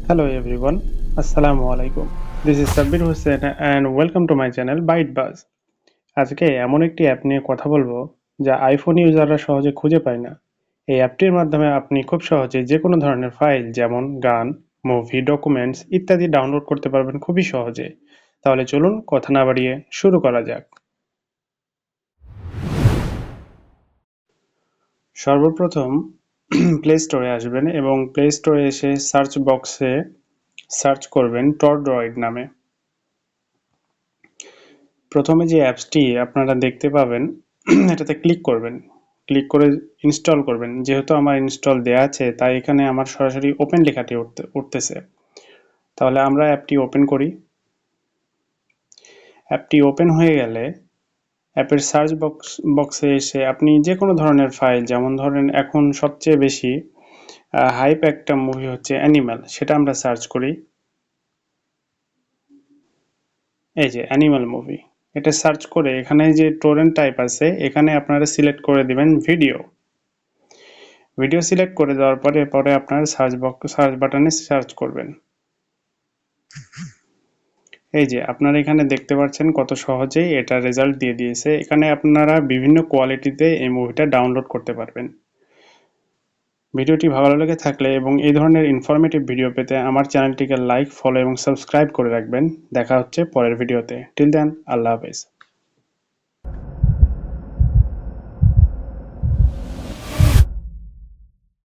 Hello everyone, Assalamu alaikum. This is Sabbir Hussain and welcome to my channel Byte Buzz. আজকে এমন একটি app নিয়ে কথা বলবো যা আইফোন ইউজাররা সহজে খুঁজে পায় না। এই অ্যাপটির মাধ্যমে আপনি খুব সহজে যে কোনো ধরনের ফাইল যেমন গান, মুভি, ডকুমেন্টস ইত্যাদি ডাউনলোড করতে পারবেন খুবই সহজে। তাহলে চলুন কথা না বাড়িয়ে শুরু করা যাক। সর্বপ্রথম প্লে স্টোরে আসবেন এবং প্লে স্টোরে এসে সার্চ বক্সে সার্চ করবেন টরড্রয়েড নামে। প্রথমে যে অ্যাপসটি আপনারা দেখতে পাবেন এটাতে ক্লিক করবেন, ক্লিক করে ইনস্টল করবেন। যেহেতু আমার ইনস্টল দেয়া আছে তাই এখানে আমার সরাসরি ওপেন লেখাটি উঠতেছে। তাহলে আমরা অ্যাপটি ওপেন করি। অ্যাপটি ওপেন হয়ে গেলে অ্যাপের সার্চ বক্সে এসে আপনি যে কোনো ধরনের ফাইল, যেমন ধরেন এখন সবচেয়ে বেশি হাইপ একটা মুভি হচ্ছে অ্যানিম্যাল, সেটা আমরা সার্চ করি। এই যে অ্যানিমাল মুভি, এটা সার্চ করে এখানে যে টরেন্ট টাইপ আছে এখানে আপনারা সিলেক্ট করে দিবেন ভিডিও। ভিডিও সিলেক্ট করে দেওয়ার পরে আপনার সার্চ বাটনে সার্চ করবেন। এই যে আপনারা এখানে দেখতে পাচ্ছেন কত সহজেই এটা রেজাল্ট দিয়ে দিয়েছে। এখানে আপনারা বিভিন্ন কোয়ালিটিতে এই মুভিটা ডাউনলোড করতে পারবেন। ভিডিওটি ভালো লেগে থাকলে এবং এই ধরনের ইনফরমেটিভ ভিডিও পেতে আমার চ্যানেলটিকে লাইক, ফলো এবং সাবস্ক্রাইব করে রাখবেন। দেখা হচ্ছে পরের ভিডিওতে। টিল দেন, আল্লাহ হাফেজ।